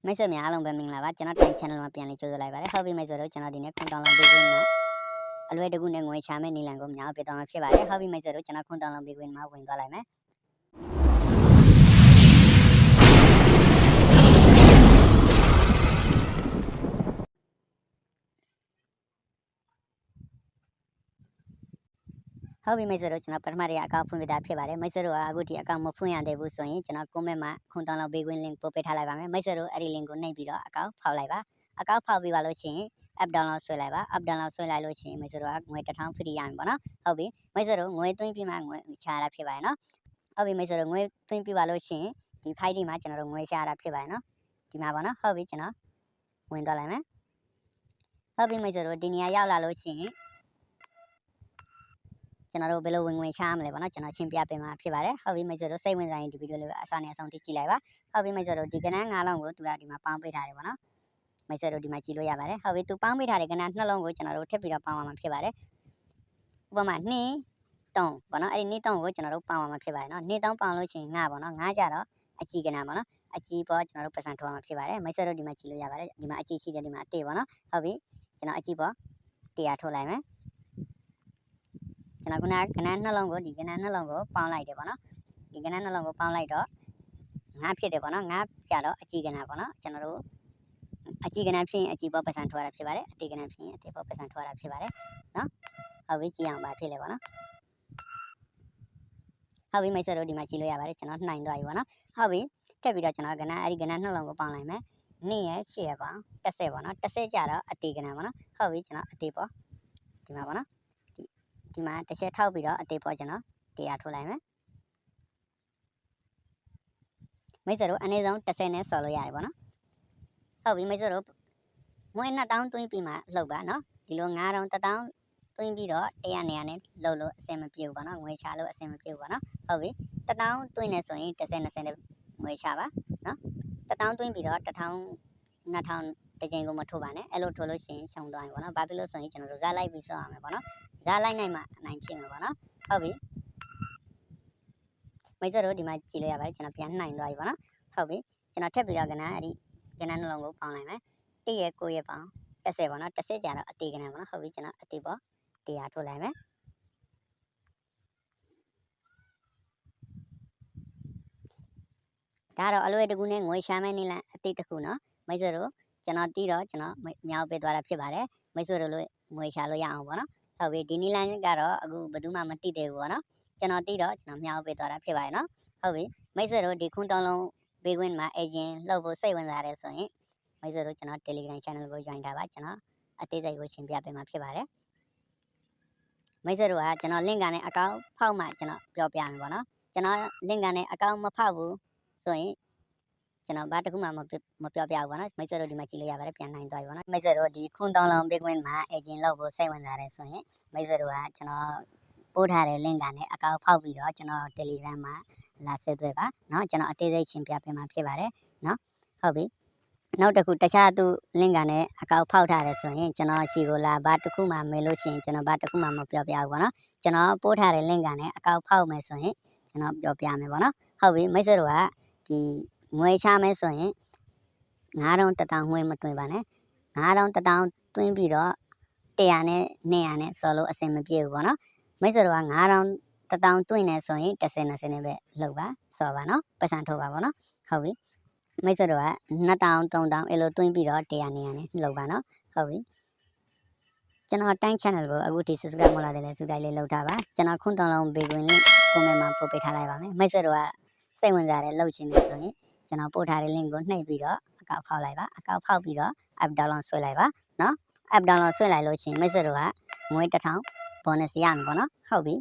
မိတ်ဆွေများအားလုံးပဲမင်္ဂလာပါကျွန်တော်တိုင်း channel မှာပြန်လည်ကြိုဆိုလိုက်ပါတယ်ဟုတ်ပြီမိတ်ဆွေတို့ကျွန်တော်ဒီနေ့ခွန်တောင်းလောင်းပေးခွင့်မှာအလွယ်တကူနဲ့ငွေချမဲ့နေလန်ကိုများပြတောင်းမှာဖြစ်ပါတယ်ဟုတ်ပြီမိတ်ဆွေတို့ကျွန်တော်ခွန်တောင်းလောင်းပေးခွင့်မှာဝင်သွားလိုက်မယ်ဟုတ်ပြီမိတ်ဆွေတို့ကျွန်တော်ပထမတည်းအကောင့်ဖွင့်ပြတာဖြစ်ပါတယ်မိတ်ဆွေတို့ကအခုဒီအကောင့်မဖွင့်ရသေးဘူးဆိုရင်ကျွန်တော် comment မှာခွန်တောင်းလောင်းပေးခွင့် link ပို့ပေးထားလိုက်ပါမယ်မိတ်ဆွေတို့အဲ့ဒီ link ကိုနှိပ်ပြီးတော့အကောင့်ဖောက်လိုက်ပါအကောင့်ဖောက်ပြီးပါလို့ရှိရင် app download ဆွဲလိုက်ပါ app download ဆွဲလိုက်လို့ရှိရင်မိတ်ဆွေတို့ကငွေ1000 free ရမယ်ပေါ့နော်ဟုတ်ပြီမိတ်ဆွေတို့ငွေသွင်းပြီးမှငွေချရတာဖြစ်ပါတယ်နော်ဟုတ်ပြီမိတ်ဆွေတို့ငွေသွင်းပြီးပါလို့ရှိရင်ဒီ file ဒီမှာကျွန်တော်တို့ငွေချရတာဖြစ်ပါတယ်နော်ဒီမှာပေါ့နော်ဟုတ်ပြီကျွန်တော်ဝင်သွားလိုက်မယ်ဟုတ်ပြီမိတ်ဆွေတို့ဒီနေရာရောက်လာလို့ရှိရင်ကျွန်တော်တို့ဘယ်လိုဝင်ငွေချရမလဲပေါ့နော်ကျွန်တော်ရှင်းပြပေးမှာဖြစ်ပါတယ်ဟုတ်ပြီမိတ်ဆွေတို့စိတ်ဝင်စားရင်ဒီဗီဒီယိုလေးကိုအစနဲ့အဆုံးထိကြည့်လိုက်ပါဟုတ်ပြီမိတ်ဆွေတို့ဒီကဏ္ဍ9လုံးကိုသူကဒီမှာပေါင်းပေးထားတယ်ပေါ့နော်မိတ်ဆွေတို့ဒီမှာကြည့်လို့ရပါတယ်ဟုတ်ပြီသူပေါင်းပေးထားတဲ့ကဏ္ဍ2လုံးကိုကျွန်တော်တို့ထပ်ပြီးတော့ပေါင်းရမှာဖြစ်ပါတယ်ဥပမာ2 3ပေါ့နော်အဲ့ဒီ2 3ကိုကျွန်တော်တို့ပေါင်းရမှာဖြစ်ပါတယ်နော်2 3ပေါင်းလို့ရှိရင်9ပေါ့နော်9ကြတော့အကြီးကဏ္ဍပေါ့နော်အကြီးပေါ်ကျွန်တော်တို့ပတ်စံထုတ်ရမှာဖြစ်ပါတယ်မိတ်ဆွေတို့ဒီမှာကြည့်လို့ရပါတယ်ဒီမှာအကြီးရှိတယ်ဒီမှာအသေးပေါ့နော်ဟုတ်ပြီကျွန်တော်အကြီးပေါ်100ထုတ်လိုက်မယ်ကျွန်တော်ခုနကဏ္ဍ2လုံးကိုဒီကဏ္ဍ2လုံးကိုပေါင်းလိုက်တယ်ပေါ့နော်ဒီကဏ္ဍ2လုံးကိုပေါင်းလိုက်တော့9ဖြစ်တယ်ပေါ့နော်9ကြတော့အကြီးကဏ္ဍပေါ့နော်ကျွန်တော်တို့အကြီးကဏ္ဍဖြစ်ရင်အကြီးပေါ်ပတ်စံထွက်ရတာဖြစ်ပါတယ်အသေးကဏ္ဍဖြစ်ရင်အသေးပေါ်ပတ်စံထွက်ရတာဖြစ်ပါတယ်နော်ဟုတ်ပြီကြည့်အောင်ပါဖြစ်လေပေါ့နော်ဟုတ်ပြီမိတ်ဆွေတို့ဒီမှာကြည့်လို့ရပါတယ်ကျွန်တော်နှိုင်းသွားပြီပေါ့နော်ဟုတ်ပြီထပ်ပြီးတော့ကျွန်တော်ကဏ္ဍအဲ့ဒီကဏ္ဍ2လုံးကိုပေါင်းလိုက်မယ်2ရဲ့8ရဲ့ပေါင်း10ပေါ့နော်10ကြတော့အသေးကဏ္ဍပေါ့နော်ဟုတ်ပြီကျွန်တော်အသေးပေါ်ဒီမှာပေါ့နော်ဒီမှာတစ်ချက်ထောက်ပြီးတော့အသေးပေါ်ကျွန်တော်100ထိုးလိုက်မယ်မိတ်ဆွေတို့အနည်းဆုံး10နဲ့ဆော်လို့ရတယ်ပေါ့နော်ဟုတ်ပြီမိတ်ဆွေတို့ငွေ2000သွင်းပြီးမှလှုပ်ပါနော်ဒီလို9000 1000သွင်းပြီးတော့100နေရာနဲ့လှုပ်လို့အဆင်မပြေဘူးပေါ့နော်ငွေချလို့အဆင်မပြေဘူးပေါ့နော်ဟုတ်ပြီ1000သွင်းနေဆိုရင်10 20နဲ့ငွေချပါနော်1000သွင်းပြီးတော့1000 2000တကြိမ်ကိုမထိုးပါနဲ့အဲ့လိုထိုးလို့ရှိရင်ရှုံသွားပြီပေါ့နော်ဘာဖြစ်လို့ဆိုရင်ကျွန်တော်တို့ဇာလိုက်ပြီးဆော့ရမယ်ပေါ့နော်ဇာလိုက်နိုင်မှအနိုင်ဖြစ်မှာပေါ့နော်ဟုတ်ပြီမိတ်ဆွေတို့ဒီမှာကြည့်လို့ရပါတယ်ကျွန်တော်ပြန်နှိုင်းသွားပြီပေါ့နော်ဟုတ်ပြီကျွန်တော်ထပ်ပြီးတော့ကဏ္ဍအဲ့ဒီကဏ္ဍနှလုံးကိုပေါင်းလိုက်မယ်1ရဲ့9ရဲ့ပေါင်း10ပေါ့နော်10ကြတော့အသေးကဏ္ဍပေါ့နော်ဟုတ်ပြီကျွန်တော်အသေးပေါ်100ထိုးလိုက်မယ်ဒါတော့အလွယ်တကူနဲ့ငွေရှာမဲ့နေလအသေးတစ်ခုနော်မိတ်ဆွေတို့ကျွန်တော်တီးတော့ကျွန်တော်မြောက်ပေးသွားတာဖြစ်ပါတယ်မိတ်ဆွေတို့ငွေရှာလို့ရအောင်ပေါ့နော်ဟုတ်ပြီဒီနီလန်ကတော့အခုဘယ်သူမှမသိသေးဘူးပေါ့နော်ကျွန်တော်တီးတော့ကျွန်တော်မြောက်ပေးသွားတာဖြစ်ပါတယ်နော်ဟုတ်ပြီမိတ်ဆွေတို့ဒီခွန်းတောင်းလုံးဘေးကွင်းမှာအေဂျင်လှုပ်ဖို့စိတ်ဝင်စားတယ်ဆိုရင်မိတ်ဆွေတို့ကျွန်တော် Telegram channel ကို join တာပါကျွန်တော်အသေးစိတ်ကိုရှင်းပြပေးမှာဖြစ်ပါတယ်မိတ်ဆွေတို့ကကျွန်တော် link ကနေအကောင့်ဖောက်မှကျွန်တော်ပြောပြမယ်ပေါ့နော်ကျွန်တော် link ကနေအကောင့်မဖောက်ဘူးဆိုရင်ကျွန်တော်ဘာတခုမှမပြောပြဘူးပေါ့နော်မိတ်ဆွေတို့ဒီမှာကြည့်လို့ရပါတယ်ပြန်နိုင်သွားပြီပေါ့နော်မိတ်ဆွေတို့ဒီခွန်းတောင်းလောင်းဘေးကွင်းမှာအေဂျင်လှုပ်ဖို့စိတ်ဝင်စားတယ်ဆိုရင်မိတ်ဆွေတို့ကကျွန်တော်ပို့ထားတဲ့ link ကနေအကောင့်ဖောက်ပြီးတော့ကျွန်တော် Telegram မှာလာဆက်သွယ်ပါเนาะကျွန်တော်အသေးစိတ်ရှင်းပြပေးမှာဖြစ်ပါတယ်เนาะဟုတ်ပြီနောက်တစ်ခုတခြားသူ link ကနေအကောင့်ဖောက်ထားတယ်ဆိုရင်ကျွန်တော်ရှိကိုလာဘာတစ်ခုမှမေးလို့ရှိရင်ကျွန်တော်ဘာတစ်ခုမှမပြောပြဘူးပေါ့နော်ကျွန်တော်ပို့ထားတဲ့ link ကနေအကောင့်ဖောက်မယ်ဆိုရင်ကျွန်တော်ပြောပြမယ်ပေါ့နော်ဟုတ်ပြီမိတ်ဆွေတို့ကဒီငွေချမယ်ဆိုရင်9000 1000ငွေမသွင်းပါနဲ့9000 1000သွင်းပြီးတော့100နဲ့200နဲ့ဆော်လို့အဆင်မပြေဘူးပေါ့နော်မိတ်ဆွေတို့က9000 1000သွင်းနေဆိုရင်10 20နဲ့ပဲလောက်ပါဆော်ပါနော်ပတ်စံထုတ်ပါပေါ့နော်ဟုတ်ပြီမိတ်ဆွေတို့က2000 3000အဲ့လိုသွင်းပြီးတော့100နေရာနဲ့လောက်ပါနော်ဟုတ်ပြီကျွန်တော်တိုင်း channel ကိုအခုဒီ subscribe မလုပ်တယ်လဲစုတိုင်းလေးလောက်ထားပါကျွန်တော်ခွန်းတောင်းလုံးဘေးကွင်းလေး comment မှာပို့ပေးထားလိုက်ပါမယ်မိတ်ဆွေတို့ကစိတ်ဝင်စားတယ်လောက်ချင်တယ်ဆိုရင်ကျွန်တော်ပို့ထားတဲ့ link ကိုနှိပ်ပြီးတော့အကောင့်ဖောက်လိုက်ပါအကောင့်ဖောက်ပြီးတော့ app download ဆွဲလိုက်ပါနော် app download ဆွဲလိုက်လို့ရှိရင်မိတ်ဆွေတို့ကငွေ1000 bonus ရမယ်ပေါ့နော်ဟုတ်ပြီ